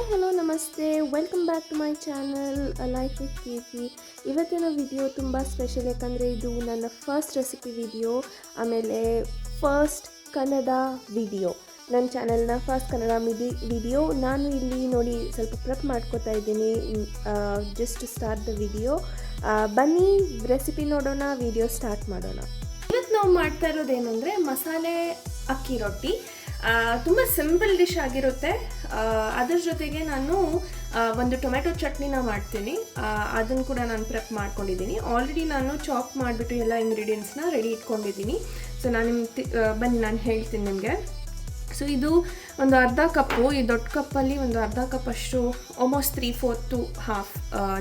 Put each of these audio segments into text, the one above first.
Hi hello ನಮಸ್ತೆ, welcome back to my channel life with Keerthi. ಇವತ್ತಿನ video ತುಂಬ special, ಯಾಕಂದರೆ ಇದು ನನ್ನ ಫಸ್ಟ್ ರೆಸಿಪಿ ವಿಡಿಯೋ, ಆಮೇಲೆ ಫಸ್ಟ್ ಕನ್ನಡ ವಿಡಿಯೋ. ನನ್ನ ಚಾನಲ್ನ ಫಸ್ಟ್ ಕನ್ನಡ ವಿಡಿಯೋ. ನಾನು ಇಲ್ಲಿ ನೋಡಿ ಸ್ವಲ್ಪ ಪ್ರೆಪ್ ಮಾಡ್ಕೋತಾ ಇದ್ದೀನಿ just to start the video. ಬನ್ನಿ ರೆಸಿಪಿ ನೋಡೋಣ, ವಿಡಿಯೋ ಸ್ಟಾರ್ಟ್ ಮಾಡೋಣ. ಇವತ್ತು ನಾವು ಮಾಡ್ತಾ ಇರೋದೇನೆಂದರೆ ಮಸಾಲೆ ಅಕ್ಕಿ ರೊಟ್ಟಿ. ತುಂಬ ಸಿಂಪಲ್ ಡಿಶ್ ಆಗಿರುತ್ತೆ. ಅದ್ರ ಜೊತೆಗೆ ನಾನು ಒಂದು ಟೊಮೆಟೊ ಚಟ್ನಿನ ಮಾಡ್ತೀನಿ. ಅದನ್ನು ಕೂಡ ನಾನು ಪ್ರೆಪ್ ಮಾಡ್ಕೊಂಡಿದ್ದೀನಿ. ಆಲ್ರೆಡಿ ನಾನು ಚಾಪ್ ಮಾಡಿಬಿಟ್ಟು ಎಲ್ಲ ಇಂಗ್ರೀಡಿಯೆಂಟ್ಸ್ನ ರೆಡಿ ಇಟ್ಕೊಂಡಿದ್ದೀನಿ. ಸೊ ನಾನು ಬನ್ನಿ ನಾನು ಹೇಳ್ತೀನಿ ನಿಮಗೆ. ಸೊ ಇದು ಒಂದು ಅರ್ಧ ಕಪ್ಪು, ಈ ದೊಡ್ಡ ಕಪ್ಪಲ್ಲಿ ಒಂದು ಅರ್ಧ ಕಪ್ಪಷ್ಟು, ಆಲ್ಮೋಸ್ಟ್ 3/4 ಹಾಫ್,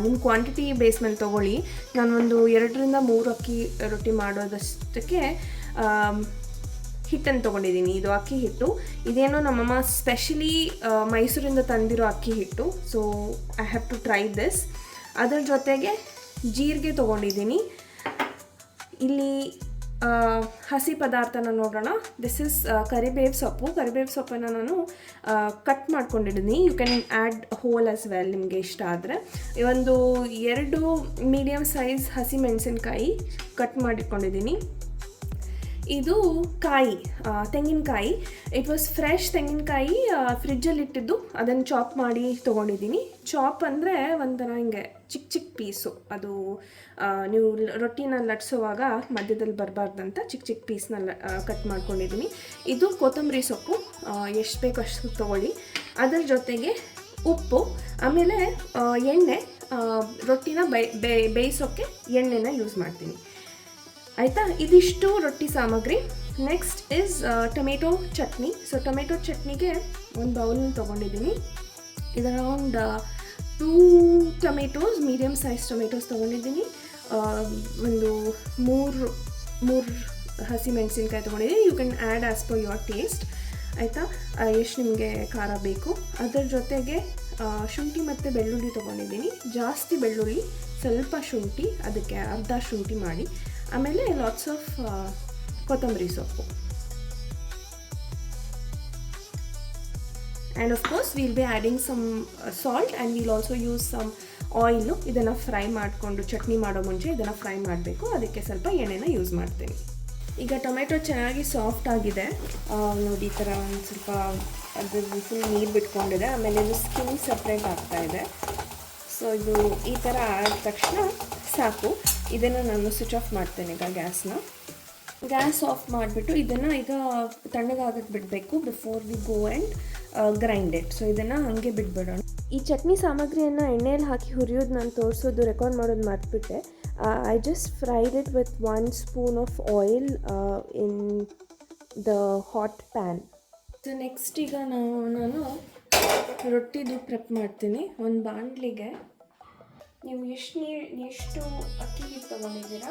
ನಿಮ್ಮ ಕ್ವಾಂಟಿಟಿ ಬೇಸ್ ಮೇಲೆ ತೊಗೊಳ್ಳಿ. ನಾನು ಒಂದು 2-3 ಅಕ್ಕಿ ರೊಟ್ಟಿ ಮಾಡೋದಷ್ಟಕ್ಕೆ ಹಿಟ್ಟನ್ನು ತೊಗೊಂಡಿದ್ದೀನಿ. ಇದು ಅಕ್ಕಿ ಹಿಟ್ಟು. ಇದೇನೋ ನಮ್ಮಮ್ಮ ಸ್ಪೆಷಲಿ ಮೈಸೂರಿಂದ ತಂದಿರೋ ಅಕ್ಕಿ ಹಿಟ್ಟು. So I have to try this. ಅದರ ಜೊತೆಗೆ ಜೀರಿಗೆ ತೊಗೊಂಡಿದ್ದೀನಿ. ಇಲ್ಲಿ ಹಸಿ ಪದಾರ್ಥನ ನೋಡೋಣ. ದಿಸ್ ಇಸ್ ಕರಿಬೇವು ಸೊಪ್ಪು. ಕರಿಬೇವು ಸೊಪ್ಪನ್ನು ನಾನು ಕಟ್ ಮಾಡ್ಕೊಂಡಿದ್ದೀನಿ. You can add whole as well, ನಿಮಗೆ ಇಷ್ಟ ಆದರೆ. ಒಂದು 2 ಮೀಡಿಯಮ್ ಸೈಜ್ ಹಸಿ ಮೆಣಸಿನ್ಕಾಯಿ ಕಟ್ ಮಾಡಿಟ್ಕೊಂಡಿದ್ದೀನಿ. ಇದು ಕಾಯಿ, ತೆಂಗಿನಕಾಯಿ. ಇಟ್ ವಾಸ್ ಫ್ರೆಶ್ ತೆಂಗಿನಕಾಯಿ, ಫ್ರಿಜ್ಜಲ್ಲಿ ಇಟ್ಟಿದ್ದು. ಅದನ್ನು ಚಾಪ್ ಮಾಡಿ ತೊಗೊಂಡಿದ್ದೀನಿ. ಚಾಪ್ ಅಂದರೆ ಒಂಥರ ಹಿಂಗೆ ಚಿಕ್ಕ ಚಿಕ್ಕ ಪೀಸು. ಅದು ನೀವು ರೊಟ್ಟಿನ ಲಟ್ಸುವಾಗ ಮಧ್ಯದಲ್ಲಿ ಬರಬಾರ್ದಂತ ಚಿಕ್ಕ ಚಿಕ್ಕ ಪೀಸ್ನ ಕಟ್ ಮಾಡ್ಕೊಂಡಿದ್ದೀನಿ. ಇದು ಕೊತ್ತಂಬರಿ ಸೊಪ್ಪು, ಎಷ್ಟು ಬೇಕು ಅಷ್ಟು ತೊಗೊಳ್ಳಿ. ಅದರ ಜೊತೆಗೆ ಉಪ್ಪು, ಆಮೇಲೆ ಎಣ್ಣೆ. ರೊಟ್ಟಿನ ಬೇಯಿಸೋಕ್ಕೆ ಎಣ್ಣೆನ ಯೂಸ್ ಮಾಡ್ತೀನಿ. ಆಯಿತಾ? ಇದಿಷ್ಟು ರೊಟ್ಟಿ ಸಾಮಗ್ರಿ. Next is tomato chutney. So tomato ಚಟ್ನಿಗೆ ಒಂದು ಬೌಲ್ನ ತೊಗೊಂಡಿದ್ದೀನಿ. ಇದು around 2 tomatoes, medium size tomatoes ತೊಗೊಂಡಿದ್ದೀನಿ. ಒಂದು 3 ಹಸಿ ಮೆಣಸಿನ್ಕಾಯಿ ತೊಗೊಂಡಿದ್ದೀನಿ. You can add as per your taste. ಆಯಿತಾ? ಎಷ್ಟು ನಿಮಗೆ ಖಾರ ಬೇಕು. ಅದರ ಜೊತೆಗೆ ಶುಂಠಿ ಮತ್ತು ಬೆಳ್ಳುಳ್ಳಿ ತೊಗೊಂಡಿದ್ದೀನಿ. ಜಾಸ್ತಿ ಬೆಳ್ಳುಳ್ಳಿ, ಸ್ವಲ್ಪ ಶುಂಠಿ, ಅದಕ್ಕೆ ಅರ್ಧ ಶುಂಠಿ ಮಾಡಿ. ಆಮೇಲೆ ಲಾಟ್ಸ್ ಆಫ್ ಕೊತ್ತಂಬರಿ ಸೊಪ್ಪು. And of course will be adding some salt and will also use some oil. ಇದನ್ನು ಫ್ರೈ ಮಾಡಿಕೊಂಡು ಚಟ್ನಿ ಮಾಡೋ ಮುಂಚೆ ಇದನ್ನು ಫ್ರೈ ಮಾಡಬೇಕು. ಅದಕ್ಕೆ ಸ್ವಲ್ಪ ಎಣ್ಣೆನ ಯೂಸ್ ಮಾಡ್ತೀನಿ. ಈಗ ಟೊಮೆಟೊ ಚೆನ್ನಾಗಿ ಸಾಫ್ಟ್ ಆಗಿದೆ ನೋಡಿ. ಈ ಥರ ಒಂದು ಸ್ವಲ್ಪ ಅದ್ರ ಫುಲ್ ನೀರು ಬಿಟ್ಕೊಂಡಿದೆ. ಆಮೇಲೆ ಇದು ಸ್ಕಿನ್ ಸಪ್ರೇಟ್ ಆಗ್ತಾಯಿದೆ. ಸೊ ಇದು ಈ ಥರ ಆದ ತಕ್ಷಣ ಸಾಕು. ಇದನ್ನು ನಾನು ಸ್ವಿಚ್ ಆಫ್ ಮಾಡ್ತೇನೆ ಈಗ ಗ್ಯಾಸ್ ಆಫ್ ಮಾಡಿಬಿಟ್ಟು ಇದನ್ನು ಈಗ ತಣ್ಣಗಾಗಕ್ಕೆ ಬಿಡಬೇಕು before we go and grind it. So ಇದನ್ನು ಹಾಗೆ ಬಿಟ್ಬಿಡೋಣ. ಈ ಚಟ್ನಿ ಸಾಮಗ್ರಿಯನ್ನು ಎಣ್ಣೆಯಲ್ಲಿ ಹಾಕಿ ಹುರಿಯೋದು ನಾನು ತೋರಿಸೋದು ರೆಕಾರ್ಡ್ ಮಾಡೋದು ಮರ್ತ್ಬಿಟ್ಟೆ. I just fried it with 1 spoon of oil in the hot pan. So next ಈಗ ನಾನು ರೊಟ್ಟಿದು ಪ್ರೆಪ್ ಮಾಡ್ತೀನಿ. ಒಂದು ಬಾಣಲಿಗೆ ನೀವು ಎಷ್ಟು ಅಕ್ಕಿ ಹಿಟ್ಟು ತೊಗೊಂಡಿದ್ದೀರಾ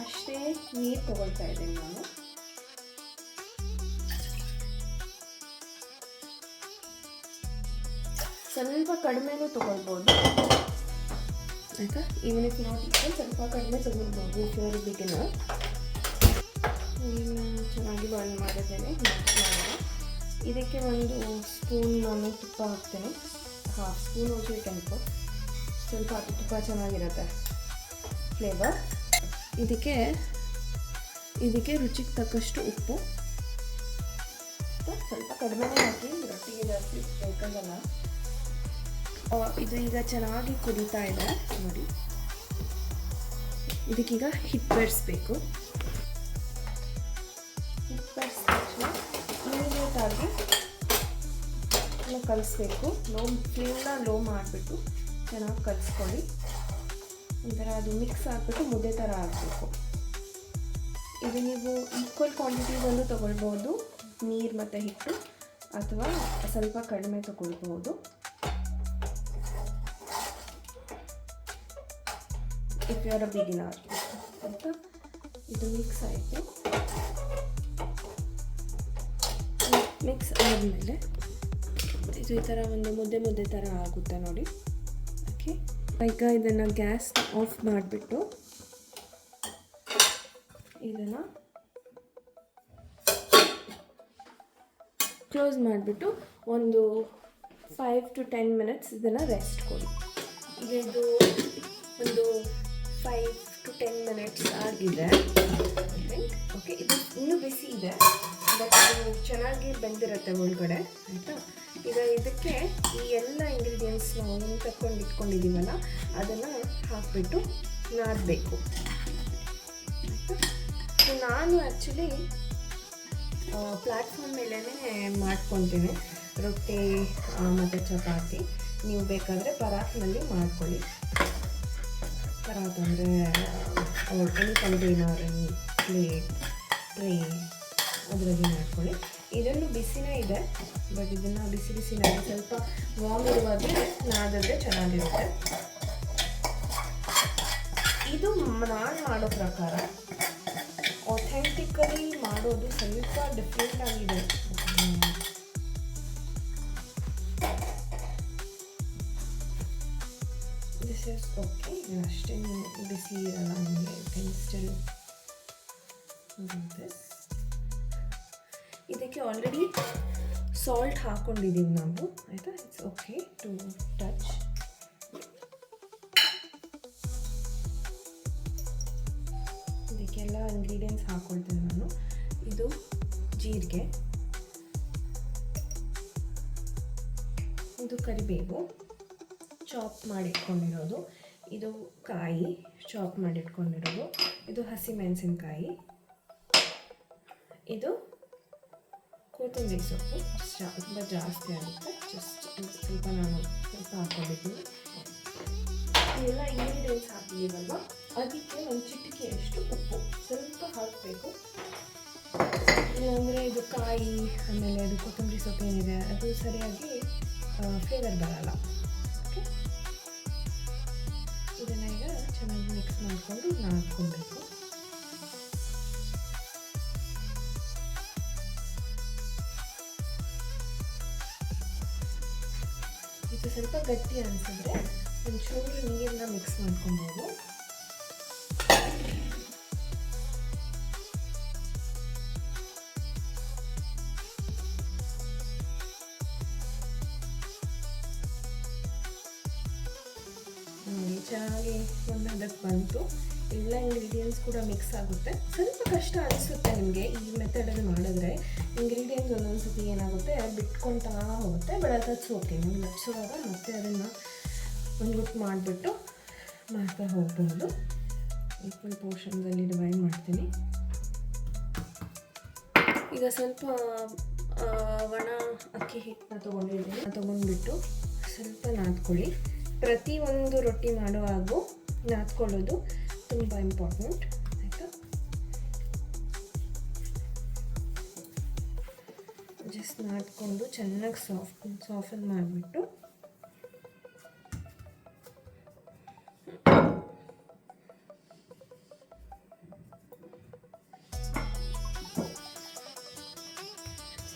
ಅಷ್ಟೇ ನೀರು ತೊಗೊಳ್ತಾ ಇದ್ದೀನಿ ನಾನು. ಸ್ವಲ್ಪ ಕಡಿಮೆನೂ ತೊಗೊಳ್ಬೋದು, ಆಯಿತಾ? ಈವನ್ ಇಫ್ ನಾಟ್ ಈಕ್ವಲ್, ಸ್ವಲ್ಪ ಕಡಿಮೆ ತೊಗೊಳ್ಬೋದು ಇಫ್ ಯು ಆರ್ ಬಿಗಿನರ್. ಚೆನ್ನಾಗಿ ಬಾಯ್ಲ್ ಮಾಡಿದ್ದೇನೆ. ಇದಕ್ಕೆ ಒಂದು ಸ್ಪೂನ್ ನಾನು ತುಪ್ಪ ಹಾಕ್ತೇನೆ. ಹಾಫ್ ಸ್ಪೂನ್ ಹೋಗಿ ಕೆಂಪು, ಸ್ವಲ್ಪ ತುಪ್ಪ ಚೆನ್ನಾಗಿರುತ್ತೆ ಫ್ಲೇವರ್. ಇದಕ್ಕೆ ರುಚಿಗೆ ತಕ್ಕಷ್ಟು ಉಪ್ಪು, ಸ್ವಲ್ಪ ಕಡಿಮೆನೇ ಹಾಕಿ, ರೊಟ್ಟಿಗೆ ಜಾಸ್ತಿ ಬೇಕಾಗಲ್ಲ. ಇದು ಈಗ ಚೆನ್ನಾಗಿ ಕುದೀತಾ ಇದೆ ನೋಡಿ. ಇದಕ್ಕೀಗ ಹಿಟ್ಟು ಬೆರೆಸ್ಬೇಕು. ಹಿಟ್ಟು ಬೆರೆಸಿದ ತಕ್ಷಣ ಇಮಿಡಿಯೇಟಾಗಿ ಕಲಿಸ್ಬೇಕು. ಫ್ಲೇಮ್ನ ಲೋ ಮಾಡಿಬಿಟ್ಟು ಚೆನ್ನಾಗಿ ಕಲಿಸ್ಕೊಳ್ಳಿ. ಒಂಥರ ಅದು ಮಿಕ್ಸ್ ಆಗಿಬಿಟ್ಟು ಮುದ್ದೆ ಥರ ಆಗಬೇಕು. ಇದು ನೀವು ಈಕ್ವಲ್ ಕ್ವಾಂಟಿಟೀಸಲ್ಲೂ ತೊಗೊಳ್ಬೋದು, ನೀರು ಮತ್ತು ಹಿಟ್ಟು, ಅಥವಾ ಸ್ವಲ್ಪ ಕಡಿಮೆ ತೊಗೊಳ್ಬೋದು. If you are a beginner. ಆಯಿತಾ? ಇದು ಮಿಕ್ಸ್ ಆಯಿತು. ಮಿಕ್ಸ್ ಆದಮೇಲೆ ಇದು ಈ ಥರ ಒಂದು ಮುದ್ದೆ ಥರ ಆಗುತ್ತೆ ನೋಡಿ. ಓಕೆ, ಈಗ ಇದನ್ನು ಗ್ಯಾಸ್ ಆಫ್ ಮಾಡಿಬಿಟ್ಟು ಇದನ್ನು ಕ್ಲೋಸ್ ಮಾಡಿಬಿಟ್ಟು ಒಂದು 5 to 10 ಮಿನಿಟ್ಸ್ ಇದನ್ನು ರೆಸ್ಟ್ ಕೊಡಿ. ಈಗ ಇದು ಒಂದು 5 to 10 ಮಿನಿಟ್ಸ್ ಆಗಿದೆ. ಓಕೆ, ಇದು ಇನ್ನೂ ಬಿಸಿ ಇದೆ, ಬಟ್ ಇದು ಚೆನ್ನಾಗಿ ಬೆಂದಿರುತ್ತೆ ಒಳಗಡೆ, ಆಯಿತಾ. ಈಗ ಇದಕ್ಕೆ ಈ ಎಲ್ಲ ಇಂಗ್ರೀಡಿಯೆಂಟ್ಸ್ ನಾವು ತಕ್ಕೊಂಡು ಇಟ್ಕೊಂಡಿದ್ದೀವಲ್ಲ ಅದನ್ನು ಹಾಕಿಬಿಟ್ಟು ನಾದಬೇಕು, ಆಯಿತಾ. ಸೊ ನಾನು ಆ್ಯಕ್ಚುಲಿ ಪ್ಲ್ಯಾಟ್ಫಾರ್ಮ್ ಮೇಲೇ ಮಾಡ್ಕೊತೀನಿ ರೊಟ್ಟಿ ಮತ್ತು ಚಪಾತಿ. ನೀವು ಬೇಕಾದರೆ ಪರಾತ್ನಲ್ಲಿ ಮಾಡ್ಕೊಳ್ಳಿ. ಪರಾತ್ ಅಂದರೆ ಎನಿ ಕಂಟೈನರ್, ಪ್ಲೇಟ್, ಟ್ರೇ ಅದರಲ್ಲಿ ಮಾಡ್ಕೊಳ್ಳಿ. ಇದನ್ನು ಬಿಸಿನೇ ಇದೆ, ಬಟ್ ಇದನ್ನು ಬಿಸಿ ನಾಡಿ ಸ್ವಲ್ಪ ವಾರ್ಮ್ ಇರುವಾಗೆ ನಾದಿದ್ರೆ ಚೆನ್ನಾಗಿರುತ್ತೆ. ಇದು ನಾನು ಮಾಡೋ ಪ್ರಕಾರ ಅಥೆಂಟಿಕಲಿ ಮಾಡೋದು ಸ್ವಲ್ಪ ಡಿಫ್ರೆಂಟ್ ಆಗಿದೆ. ದಿಸ್ ಇಸ್ ಓಕೆ, ಅಷ್ಟೇನು ಬಿಸಿ ಇರಲ್ಲ ನಿಮಗೆ. Can still do this. ಇದಕ್ಕೆ ಆಲ್ರೆಡಿ ಸಾಲ್ಟ್ ಹಾಕ್ಕೊಂಡಿದ್ದೀವಿ ನಾವು, ಆಯಿತಾ. It's okay to touch. ಇದಕ್ಕೆಲ್ಲ ಇಂಗ್ರೀಡಿಯೆಂಟ್ಸ್ ಹಾಕ್ಕೊಳ್ತೀನಿ ನಾನು. ಇದು ಜೀರಿಗೆ, ಇದು ಕರಿಬೇವು ಚಾಪ್ ಮಾಡಿಟ್ಕೊಂಡಿರೋದು, ಇದು ಕಾಯಿ ಚಾಪ್ ಮಾಡಿಟ್ಕೊಂಡಿರೋದು, ಇದು ಹಸಿಮೆಣಸಿನ್ಕಾಯಿ, ಇದು ಕೊತ್ತಂಬರಿ ಸೊಪ್ಪು. ತುಂಬ ಜಾಸ್ತಿ ಆಗುತ್ತೆ, ಜಸ್ಟ್ ಸ್ವಲ್ಪ ನಾನು ಸ್ವಲ್ಪ ಹಾಕ್ಕೊಂಡಿದ್ದೀನಿ. ಎಲ್ಲ ಇಂಗ್ರೀಡಿಯೆಂಟ್ಸ್ ಹಾಕಿದ್ದೀವಲ್ವ, ಅದಕ್ಕೆ ಒಂದು ಚಿಟಿಕೆಯಷ್ಟು ಉಪ್ಪು ಸ್ವಲ್ಪ ಹಾಕಬೇಕು. ಇಲ್ಲಾಂದರೆ ಇದು ಕಾಯಿ ಆಮೇಲೆ ಅದು ಕೊತ್ತಂಬರಿ ಸೊಪ್ಪು ಏನಿದೆ ಅದು ಸರಿಯಾಗಿ ಫ್ಲೇವರ್ ಬರಲ್ಲ. ಓಕೆ, ಇದನ್ನು ಈಗ ಚೆನ್ನಾಗಿ ಮಿಕ್ಸ್ ಮಾಡಿಕೊಂಡು ನಾದ್ಕೊಬೇಕು. ಇದು ಸ್ವಲ್ಪ ಗಟ್ಟಿ ಅನಿಸಿದ್ರೆ ಒಂಚೂರು ನೀರನ್ನ ಮಿಕ್ಸ್ ಮಾಡ್ಕೊಬೋದು. ನೋಡಿ, ಚೆನ್ನಾಗಿ ಒಂದು ಅದಕ್ಕೆ ಬಂತು. ಎಲ್ಲ ಇಂಗ್ರೀಡಿಯೆಂಟ್ಸ್ ಕೂಡ ಮಿಕ್ಸ್ ಆಗುತ್ತೆ. ಸ್ವಲ್ಪ ಕಷ್ಟ ಅನಿಸುತ್ತೆ ನಿಮಗೆ ಈ ಮೆಥಡಲ್ಲಿ ಮಾಡಿದ್ರೆ. ಇಂಗ್ರೀಡಿಯೆಂಟ್ಸ್ ಒಂದೊಂದು ಸತಿ ಏನಾಗುತ್ತೆ ಬಿಟ್ಕೊಳ್ತಾ ಹೋಗುತ್ತೆ, ಬಟ್ ಅದಕ್ಕೆ ಓಕೆ. ನೀವು ಲಟ್ಸುವಾಗ ಮತ್ತೆ ಅದನ್ನು ಒಂದು ಗುಟ್ಟು ಮಾಡಿಬಿಟ್ಟು ಮಾಡ್ತಾ ಹೋಗ್ಬೋದು. ಈಕ್ವಲ್ ಪೋರ್ಷನ್ಸಲ್ಲಿ ಡಿವೈಡ್ ಮಾಡ್ತೀನಿ. ಈಗ ಸ್ವಲ್ಪ ಒಣ ಅಕ್ಕಿ ಹಿಟ್ಟನ್ನ ತೊಗೊಂಡಿದ್ದೀನಿ, ತೊಗೊಂಡ್ಬಿಟ್ಟು ಸ್ವಲ್ಪ ನಾದ್ಕೊಳ್ಳಿ. ಪ್ರತಿಯೊಂದು ರೊಟ್ಟಿ ಮಾಡುವಾಗೂ ನಾದ್ಕೊಳ್ಳೋದು ತುಂಬ ಇಂಪಾರ್ಟೆಂಟ್, ಆಯಿತಾ. ಜಸ್ಟ್ ನಾದ್ಕೊಂಡು ಚೆನ್ನಾಗಿ ಸಾಫ್ಟನ್ ಮಾಡಿಬಿಟ್ಟು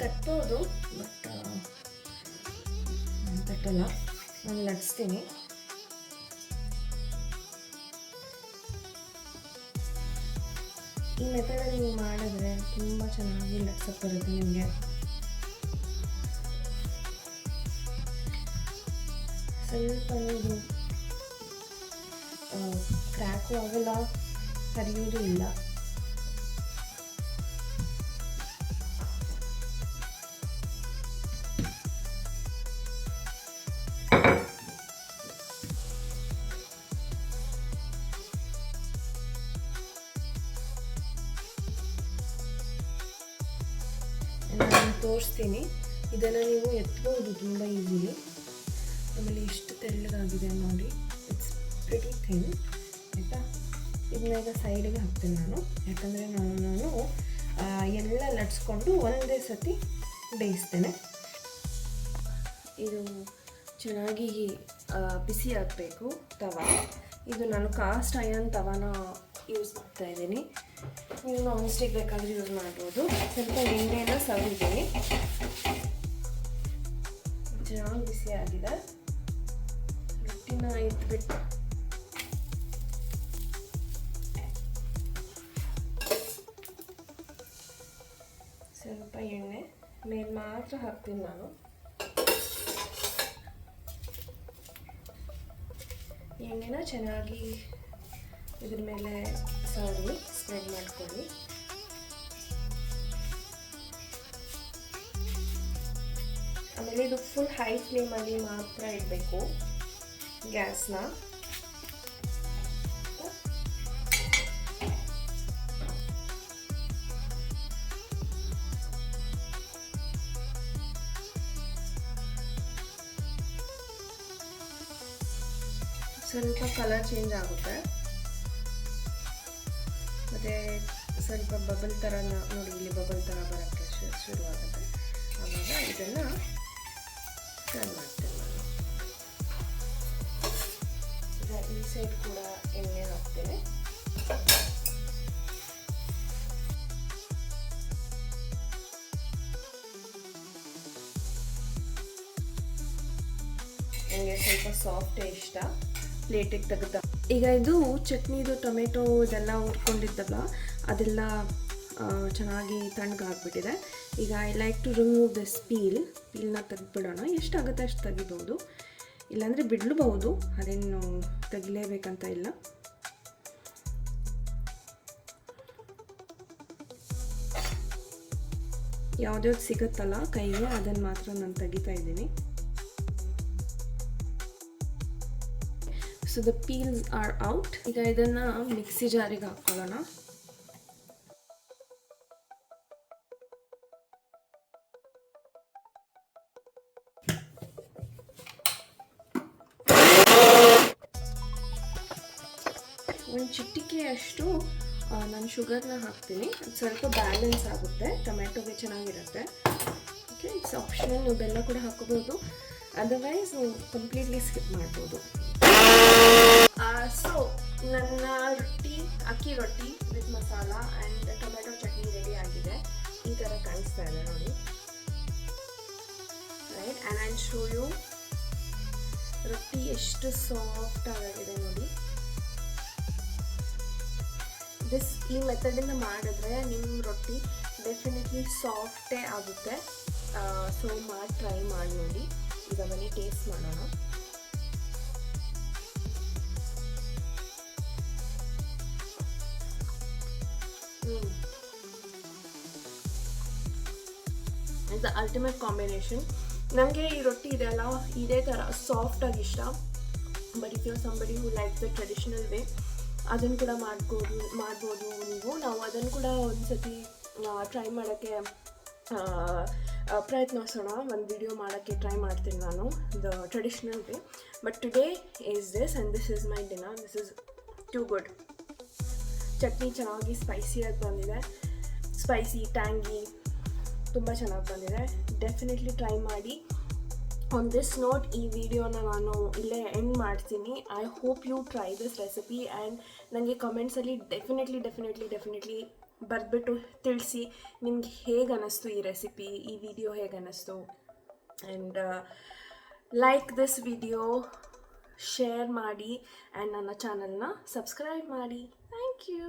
ತಟ್ಟೋದು, ಬಟ್ ತಟ್ಟಲ್ಲ, ನಾನು ಲಟ್ಸ್ತೀನಿ. ಈ ಮೆಥಡಲ್ಲಿ ನೀವು ಮಾಡಿದ್ರೆ ತುಂಬ ಚೆನ್ನಾಗಿ ಲಟ್ಸಕ್ಕೆ ಬರುತ್ತೆ ನಿಮಗೆ. ಸ್ವಲ್ಪ ಇದು ಕ್ರ್ಯಾಕು ಆಗಲ್ಲ, ಹರಿಯೋದು ಇಲ್ಲ. ನಾನು ತೋರಿಸ್ತೀನಿ. ಇದನ್ನು ನೀವು ಎತ್ಬೋದು ತುಂಬ ಈಸಿಲಿ. ಆಮೇಲೆ ಎಷ್ಟು ತೆಳ್ಳಗಾಗಿದೆ ನೋಡಿ, ಇಟ್ಸ್ ಪ್ರಿಟಿ ಥಿನ್, ಆಯಿತಾ. ಇದನ್ನ ಈಗ ಸೈಡಿಗೆ ಹಾಕ್ತೀನಿ ನಾನು, ಯಾಕಂದರೆ ನಾನು ಎಲ್ಲ ಲಟ್ಸ್ಕೊಂಡು ಒಂದೇ ಸತಿ ಬೇಯಿಸ್ತೇನೆ. ಇದು ಚೆನ್ನಾಗಿ ಬಿಸಿ ಆಗಬೇಕು ತವಾ. ಇದು ನಾನು ಕಾಸ್ಟ್ ಐರನ್ ತವಾನ ಯೂಸ್ ಮಾಡ್ತಾ ಇದ್ದೀನಿ. ನೀವು ನಾನ್ ಸ್ಟಿಕ್ ಬೇಕಾದರೆ ಯೂಸ್ ಮಾಡ್ಬೋದು. ಸ್ವಲ್ಪ ಎಣ್ಣೆನ ಸವರಿದ್ದೀನಿ, ಚೆನ್ನಾಗಿ ಬಿಸಿ ಆಗಿದೆ. ರೊಟ್ಟಿನ ಇಟ್ಬಿಟ್ಟು ಸ್ವಲ್ಪ ಎಣ್ಣೆ ಮೇಲೆ ಮಾತ್ರ ಹಾಕ್ತೀನಿ ನಾನು. ಎಣ್ಣೆನ ಚೆನ್ನಾಗಿ ಇದ್ರ ಮೇಲೆ ಸ್ಪ್ರೆಡ್ ಮಾಡ್ಕೊಳ್ಳಿ. ಆಮೇಲೆ ಇದು ಫುಲ್ ಹೈ ಫ್ಲೇಮಲ್ಲಿ ಮಾತ್ರ ಇಡಬೇಕು ಗ್ಯಾಸ್ನ. ಸ್ವಲ್ಪ ಕಲರ್ ಚೇಂಜ್ ಆಗುತ್ತೆ, ಮತ್ತು ಸ್ವಲ್ಪ ಬಬಲ್ ಥರ ನೋಡಿ, ಇಲ್ಲಿ ಬಬಲ್ ಥರ ಬರೋಕ್ಕೆ ಶುರುವಾಗುತ್ತೆ. ಆವಾಗ ಇದನ್ನು ಟರ್ನ್ ಮಾಡ್ತೇನೆ ನಾನು. ಈ ಸೈಡ್ ಕೂಡ ಎಣ್ಣೆ ಹಾಕ್ತೇನೆ. ನನಗೆ ಸ್ವಲ್ಪ ಸಾಫ್ಟೇ ಇಷ್ಟ. ಪ್ಲೇಟಿಗೆ ತೆಗೆದ ಈಗ ಇದು ಚಟ್ನಿದು ಟೊಮೆಟೊ ಇದೆಲ್ಲ ಹುರ್ಕೊಂಡಿದ್ದಲ್ಲ, ಅದೆಲ್ಲ ಚೆನ್ನಾಗಿ ತಣ್ಣಗಾಗ್ಬಿಟ್ಟಿದೆ. ಈಗ I like to remove this ಪೀಲ್ನ ತೆಗೆದ್ಬಿಡೋಣ. ಎಷ್ಟಾಗುತ್ತೆ ಅಷ್ಟು ತೆಗಿಬೋದು, ಇಲ್ಲಾಂದರೆ ಬಿಡಲೂಬಹುದು, ಅದೇನು ತೆಗಿಲೇಬೇಕಂತ ಇಲ್ಲ. ಯಾವುದ್ಯಾವ್ದು ಸಿಗುತ್ತಲ್ಲ ಕೈಗೆ ಅದನ್ನು ಮಾತ್ರ ನಾನು ತೆಗಿತಾ ಇದ್ದೀನಿ. So the peels are out. ಈಗ ಇದನ್ನು ಮಿಕ್ಸಿ ಜಾರಿಗೆ ಹಾಕ್ಕೊಳ್ಳೋಣ. ಒಂದು ಚಿಟಿಕೆಯಷ್ಟು ನಾನು ಶುಗರ್ನ ಹಾಕ್ತೀನಿ. ಅದು ಸ್ವಲ್ಪ ಬ್ಯಾಲೆನ್ಸ್ ಆಗುತ್ತೆ, ಟೊಮೆಟೊಗೆ ಚೆನ್ನಾಗಿರುತ್ತೆ. Okay, it's optional. ನೀವು ಬೆಲ್ಲ ಕೂಡ ಹಾಕೋಬೋದು, ಅದರ್ವೈಸ್ ನೀವು ಕಂಪ್ಲೀಟ್ಲಿ ಸ್ಕಿಪ್ ಮಾಡ್ಬೋದು. ಸೊ ನನ್ನ akki roti with masala and tomato chutney ready ಆಗಿದೆ. ಈ ಥರ ಕಾಣಿಸ್ತಾ ಇದೆ ನೋಡಿ, right. And I show you roti ಎಷ್ಟು ಸಾಫ್ಟ್ ಆಗಿದೆ ನೋಡಿ. ಈ ಮೆಥಡಿಂದ ಮಾಡಿದ್ರೆ ನಿಮ್ಮ ರೊಟ್ಟಿ ಡೆಫಿನೆಟ್ಲಿ ಸಾಫ್ಟೇ ಆಗುತ್ತೆ. ಸೊ ಟ್ರೈ ಮಾಡಿ ನೋಡಿ. ಈಗ ಬನ್ನಿ ಟೇಸ್ಟ್ ಮಾಡೋಣ. It's the ultimate combination. ನನಗೆ ಈ ರೊಟ್ಟಿ ಇದೆಯಲ್ಲ ಇದೇ ಥರ ಸಾಫ್ಟಾಗಿ ಇಷ್ಟ. But if you are somebody who like the traditional way, ಅದನ್ನು ಕೂಡ ಮಾಡ್ಬೋದು ನೀವು. ನಾವು ಅದನ್ನು ಕೂಡ ಒಂದು ಸತಿ ಟ್ರೈ ಮಾಡೋಕ್ಕೆ ಪ್ರಯತ್ನಿಸೋಣ. ಒಂದು ವಿಡಿಯೋ ಮಾಡೋಕ್ಕೆ ಟ್ರೈ ಮಾಡ್ತೀನಿ ನಾನು, the traditional way. But today is this and this is my dinner. This is too good. Chutney ಚೆನ್ನಾಗಿ ಸ್ಪೈಸಿಯಾಗಿ ಬಂದಿದೆ, ಸ್ಪೈಸಿ ಟ್ಯಾಂಗಿ ತುಂಬ ಚೆನ್ನಾಗಿ ಬಂದಿದೆ. ಡೆಫಿನೆಟ್ಲಿ ಟ್ರೈ ಮಾಡಿ. ಆನ್ ದಿಸ್ ನೋಟ್ ಈ ವಿಡಿಯೋನ ನಾನು ಇಲ್ಲೇ ಎಂಡ್ ಮಾಡ್ತೀನಿ. I hope you try this recipe and ನನಗೆ ಕಮೆಂಟ್ಸಲ್ಲಿ ಡೆಫಿನೆಟ್ಲಿ ಬರೆದ್ಬಿಟ್ಟು ತಿಳಿಸಿ ನಿಮ್ಗೆ ಹೇಗೆ ಅನ್ನಿಸ್ತು ಈ ರೆಸಿಪಿ, ಈ ವಿಡಿಯೋ ಹೇಗೆ ಅನ್ನಿಸ್ತು. And like this video, share ಮಾಡಿ ಆ್ಯಂಡ್ ನನ್ನ ಚಾನಲ್ನ ಸಬ್ಸ್ಕ್ರೈಬ್ ಮಾಡಿ. Thank you.